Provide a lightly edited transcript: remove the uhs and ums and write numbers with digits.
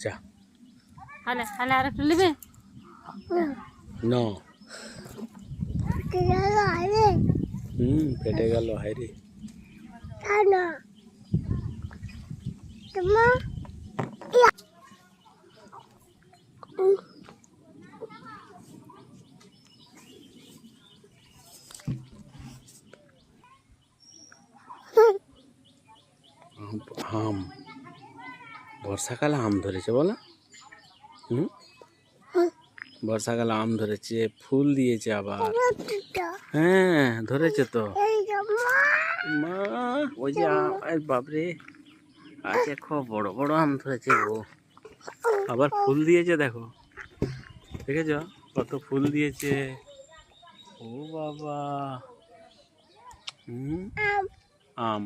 যা হালে হালে আর একটু নিবে না পেটে গেল হাইরে আম বর্ষাকালে আম ধরেছে বলো বর্ষাকালে আম ধরেছে ফুল দিয়েছে আবার হ্যাঁ ধরেছে তো মা ওই যে বাপরে আচ্ছা খুব বড় বড় আম ধরেছে ও আবার ফুল দিয়েছে দেখো দেখেছ কত ফুল দিয়েছে ও বাবা আম